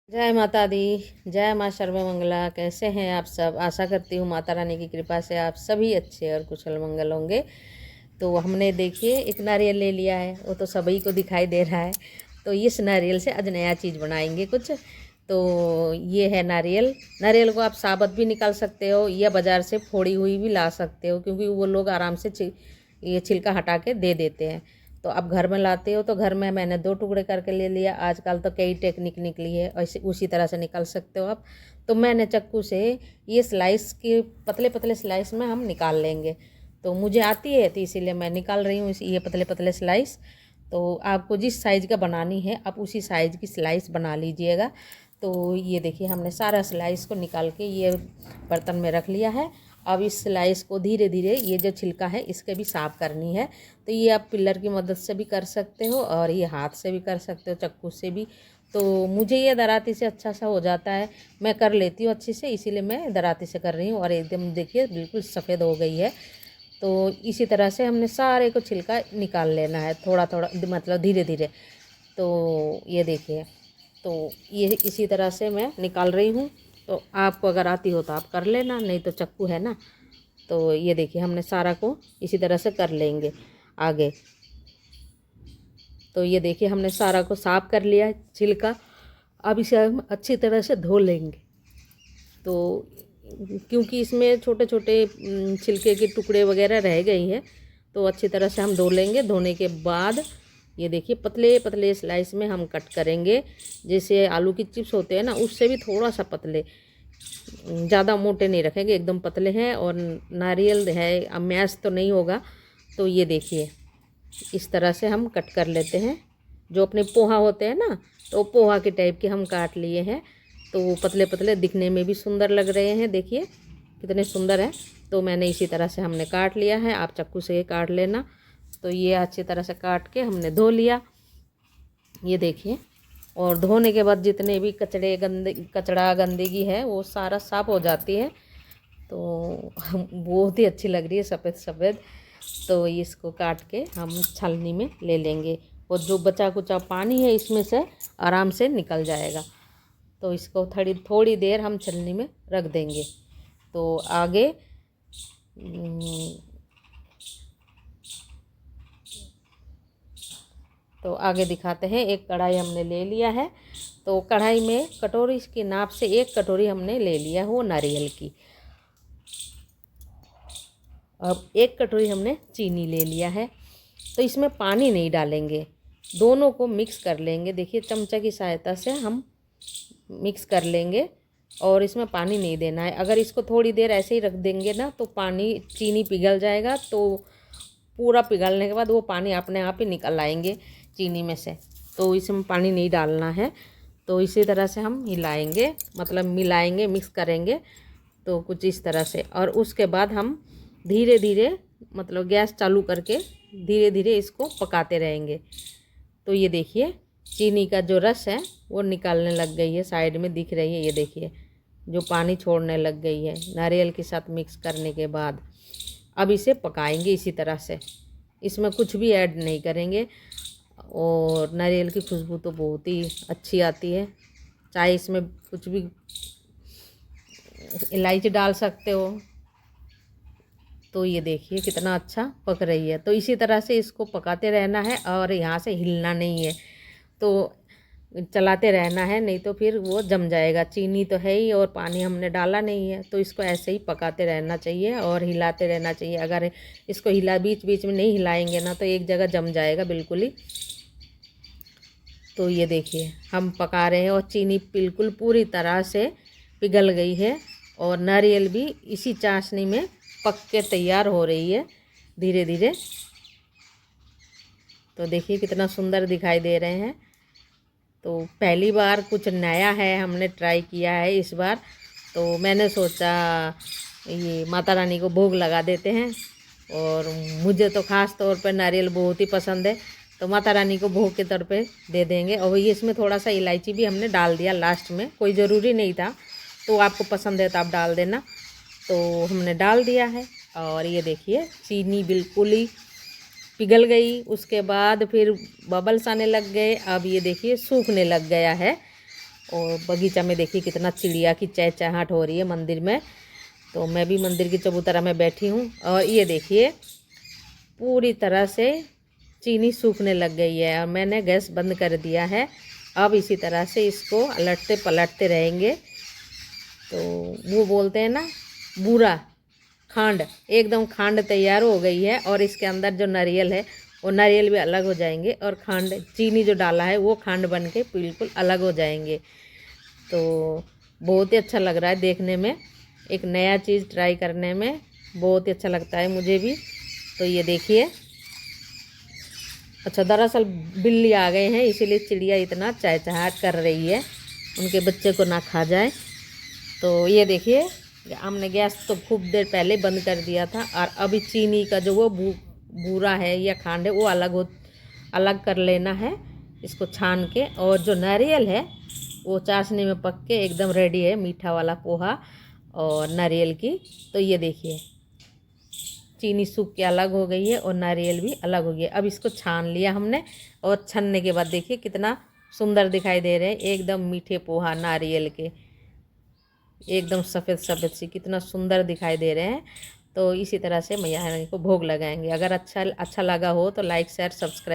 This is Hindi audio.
जय माता दी। जय माँ सर्वमंगला। कैसे हैं आप सब? आशा करती हूँ माता रानी की कृपा से आप सभी अच्छे और कुशल मंगल होंगे। तो हमने देखिए एक नारियल ले लिया है, वो तो सभी को दिखाई दे रहा है। तो इस नारियल से आज नया चीज़ बनाएंगे कुछ। तो ये है नारियल। नारियल को आप साबुत भी निकाल सकते हो या बाज़ार से फोड़ी हुई भी ला सकते हो, क्योंकि वो लोग आराम से ये छिलका हटा के दे देते हैं। तो आप घर में लाते हो तो घर में मैंने 2 टुकड़े करके ले लिया। आजकल तो कई टेक्निक निकली है, ऐसे उसी तरह से निकाल सकते हो आप। तो मैंने चाकू से ये स्लाइस के पतले पतले स्लाइस में हम निकाल लेंगे। तो मुझे आती है तो इसीलिए मैं निकाल रही हूँ ये पतले पतले स्लाइस। तो आपको जिस साइज़ का बनानी है आप उसी साइज़ की स्लाइस बना लीजिएगा। तो ये देखिए हमने सारा स्लाइस को निकाल के ये बर्तन में रख लिया है। अब इस स्लाइस को धीरे धीरे ये जो छिलका है इसके भी साफ़ करनी है। तो ये आप पिलर की मदद से भी कर सकते हो और ये हाथ से भी कर सकते हो, चाकू से भी। तो मुझे ये दराती से अच्छा सा हो जाता है, मैं कर लेती हूँ अच्छे से, इसीलिए मैं दराती से कर रही हूँ। और एकदम देखिए बिल्कुल सफ़ेद हो गई है। तो इसी तरह से हमने सारे को छिलका निकाल लेना है, थोड़ा थोड़ा मतलब धीरे धीरे। तो ये देखिए, तो ये इसी तरह से मैं निकाल रही हूँ। तो आपको अगर आती हो तो आप कर लेना, नहीं तो चाकू है ना। तो ये देखिए हमने सारा को इसी तरह से कर लेंगे आगे। तो ये देखिए हमने सारा को साफ़ कर लिया है छिलका। अब इसे हम अच्छी तरह से धो लेंगे। तो क्योंकि इसमें छोटे छोटे छिलके के टुकड़े वगैरह रह गई हैं, तो अच्छी तरह से हम धो लेंगे। धोने के बाद ये देखिए पतले पतले स्लाइस में हम कट करेंगे। जैसे आलू की चिप्स होते हैं ना, उससे भी थोड़ा सा पतले, ज़्यादा मोटे नहीं रखेंगे, एकदम पतले हैं। और नारियल है, अब मैश तो नहीं होगा। तो ये देखिए इस तरह से हम कट कर लेते हैं। जो अपने पोहा होते हैं ना, तो पोहा के टाइप के हम काट लिए हैं। तो वो पतले पतले दिखने में भी सुंदर लग रहे हैं, देखिए कितने सुंदर हैं। तो मैंने इसी तरह से हमने काट लिया है, आप चाकू से काट लेना। तो ये अच्छी तरह से काट के हमने धो लिया, ये देखिए। और धोने के बाद जितने भी कचड़ा गंदगी है वो सारा साफ़ हो जाती है। तो बहुत ही अच्छी लग रही है सफ़ेद सफ़ेद। तो इसको काट के हम छलनी में ले लेंगे और जो बचा कुचा पानी है इसमें से आराम से निकल जाएगा। तो इसको थोड़ी देर हम छलनी में रख देंगे। तो आगे तो आगे दिखाते हैं। एक कढ़ाई हमने ले लिया है। तो कढ़ाई में कटोरी की नाप से 1 कटोरी हमने ले लिया है वो नारियल की। अब 1 कटोरी हमने चीनी ले लिया है। तो इसमें पानी नहीं डालेंगे, दोनों को मिक्स कर लेंगे। देखिए चमचा की सहायता से हम मिक्स कर लेंगे और इसमें पानी नहीं देना है। अगर इसको थोड़ी देर ऐसे ही रख देंगे ना तो चीनी पिघल जाएगा। तो पूरा पिघलने के बाद वो पानी अपने आप ही निकल आएंगे चीनी में से। तो इसमें पानी नहीं डालना है। तो इसी तरह से हम हिलाएंगे, मतलब मिलाएंगे, मिक्स करेंगे। तो कुछ इस तरह से। और उसके बाद हम धीरे धीरे, मतलब गैस चालू करके धीरे धीरे इसको पकाते रहेंगे। तो ये देखिए चीनी का जो रस है वो निकालने लग गई है, साइड में दिख रही है, ये देखिए जो पानी छोड़ने लग गई है नारियल के साथ मिक्स करने के बाद। अब इसे पकाएंगे इसी तरह से, इसमें कुछ भी ऐड नहीं करेंगे। और नारियल की खुशबू तो बहुत ही अच्छी आती है, चाहे इसमें कुछ भी इलायची डाल सकते हो। तो ये देखिए कितना अच्छा पक रही है। तो इसी तरह से इसको पकाते रहना है और यहाँ से हिलना नहीं है। तो चलाते रहना है, नहीं तो फिर वो जम जाएगा। चीनी तो है ही और पानी हमने डाला नहीं है, तो इसको ऐसे ही पकाते रहना चाहिए और हिलाते रहना चाहिए। अगर इसको बीच बीच में नहीं हिलाएंगे ना तो एक जगह जम जाएगा बिल्कुल ही। तो ये देखिए हम पका रहे हैं और चीनी बिल्कुल पूरी तरह से पिघल गई है और नारियल भी इसी चाशनी में पक के तैयार हो रही है धीरे धीरे। तो देखिए कितना सुंदर दिखाई दे रहे हैं। तो पहली बार कुछ नया है, हमने ट्राई किया है इस बार। तो मैंने सोचा ये माता रानी को भोग लगा देते हैं। और मुझे तो ख़ास तौर पर नारियल बहुत ही पसंद है, तो माता रानी को भोग के तौर पे दे देंगे। और ये इसमें थोड़ा सा इलायची भी हमने डाल दिया लास्ट में, कोई ज़रूरी नहीं था, तो आपको पसंद है तो आप डाल देना। तो हमने डाल दिया है और ये देखिए चीनी बिल्कुल ही पिघल गई। उसके बाद फिर बबल्स आने लग गए। अब ये देखिए सूखने लग गया है। और बगीचा में देखिए कितना चिड़िया की चहचहाट हो रही है मंदिर में। तो मैं भी मंदिर की चबूतरा में बैठी हूँ और ये देखिए पूरी तरह से चीनी सूखने लग गई है और मैंने गैस बंद कर दिया है। अब इसी तरह से इसको अलटते पलटते रहेंगे। तो वो बोलते हैं ना बूरा खांड, एकदम खांड तैयार हो गई है और इसके अंदर जो नारियल है वो नारियल भी अलग हो जाएंगे और खांड चीनी जो डाला है वो खांड बन के बिल्कुल अलग हो जाएंगे। तो बहुत ही अच्छा लग रहा है देखने में, एक नया चीज़ ट्राई करने में बहुत ही अच्छा लगता है मुझे भी। तो ये देखिए, अच्छा दरअसल बिल्ली आ गए हैं इसीलिए चिड़िया इतना चहचहाट कर रही है, उनके बच्चे को ना खा जाए। तो ये देखिए हमने गैस तो खूब देर पहले बंद कर दिया था और अभी चीनी का जो वो बूरा है या खांड है वो अलग कर लेना है इसको छान के। और जो नारियल है वो चाशनी में पक के एकदम रेडी है, मीठा वाला पोहा और नारियल की। तो ये देखिए चीनी सूख के अलग हो गई है और नारियल भी अलग हो गया। अब इसको छान लिया हमने और छनने के बाद देखिए कितना सुंदर दिखाई दे रहे हैं, एकदम मीठे पोहा नारियल के, एकदम सफ़ेद सफ़ेद सी कितना सुंदर दिखाई दे रहे हैं। तो इसी तरह से मैया रानी को भोग लगाएंगे। अगर अच्छा लगा हो तो लाइक शेयर सब्सक्राइब